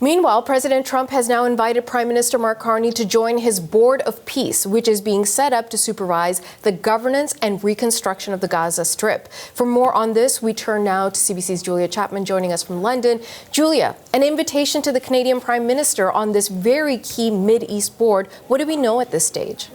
Meanwhile, President Trump has now invited Prime Minister Mark Carney to join his Board of Peace, which is being set up to supervise the governance and reconstruction of the Gaza Strip. For more on this, we turn now to CBC's Julia Chapman joining us from London. Julia, an invitation to the Canadian Prime Minister on this very key Mid-East board. What do we know at this stage?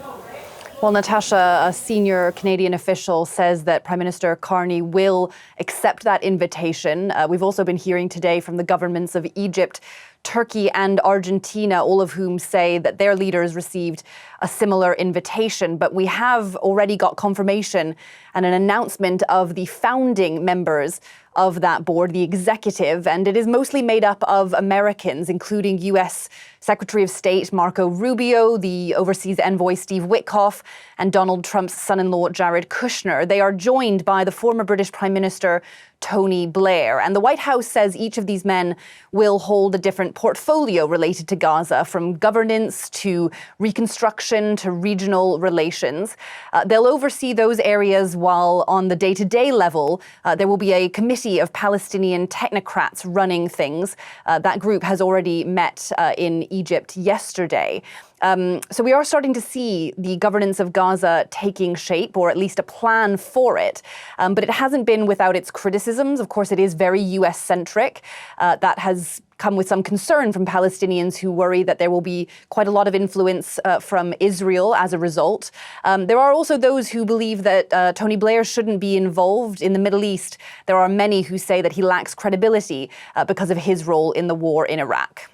Well, Natasha, a senior Canadian official says that Prime Minister Carney will accept that invitation. We've also been hearing today from the governments of Egypt, Turkey and Argentina, all of whom say that their leaders received a similar invitation. But we have already got confirmation and an announcement of the founding members of that board, the executive, and it is mostly made up of Americans, including U.S. Secretary of State Marco Rubio, the overseas envoy Steve Witkoff, and Donald Trump's son-in-law Jared Kushner. They are joined by the former British Prime Minister Tony Blair. And the White House says each of these men will hold a different portfolio related to Gaza, from governance to reconstruction to regional relations. They'll oversee those areas, while on the day-to-day level, there will be a committee of Palestinian technocrats running things. That group has already met in Egypt yesterday. So we are starting to see the governance of Gaza taking shape, or at least a plan for it. But it hasn't been without its criticisms. Of course, it is very U.S.-centric. That has come with some concern from Palestinians who worry that there will be quite a lot of influence from Israel as a result. There are also those who believe that Tony Blair shouldn't be involved in the Middle East. There are many who say that he lacks credibility because of his role in the war in Iraq.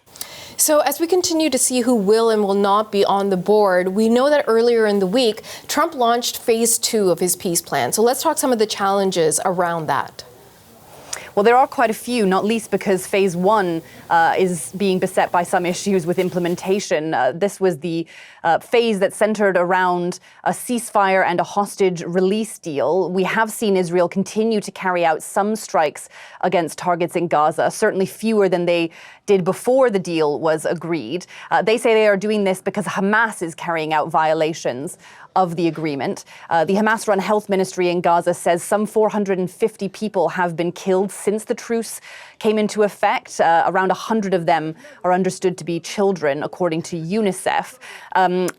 So as we continue to see who will and will not be on the board, we know that earlier in the week, Trump launched phase 2 of his peace plan. So let's talk some of the challenges around that. Well, there are quite a few, not least because phase 1 is being beset by some issues with implementation. This was the phase that centered around a ceasefire and a hostage release deal. We have seen Israel continue to carry out some strikes against targets in Gaza, certainly fewer than they did before the deal was agreed. They say they are doing this because Hamas is carrying out violations of the agreement. The Hamas-run health ministry in Gaza says some 450 people have been killed since the truce came into effect. Around 100 of them are understood to be children, according to UNICEF.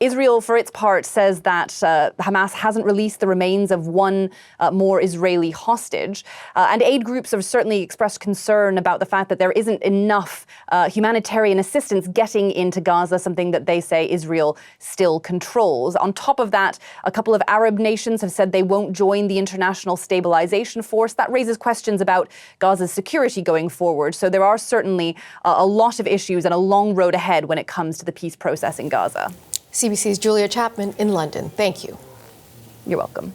Israel, for its part, says that Hamas hasn't released the remains of one more Israeli hostage. And aid groups have certainly expressed concern about the fact that there isn't enough humanitarian assistance getting into Gaza, something that they say Israel still controls. On top of that, a couple of Arab nations have said they won't join the International Stabilization Force. That raises questions about Gaza's security going forward. So there are certainly a lot of issues and a long road ahead when it comes to the peace process in Gaza. CBC's Julia Chapman in London. Thank you. You're welcome.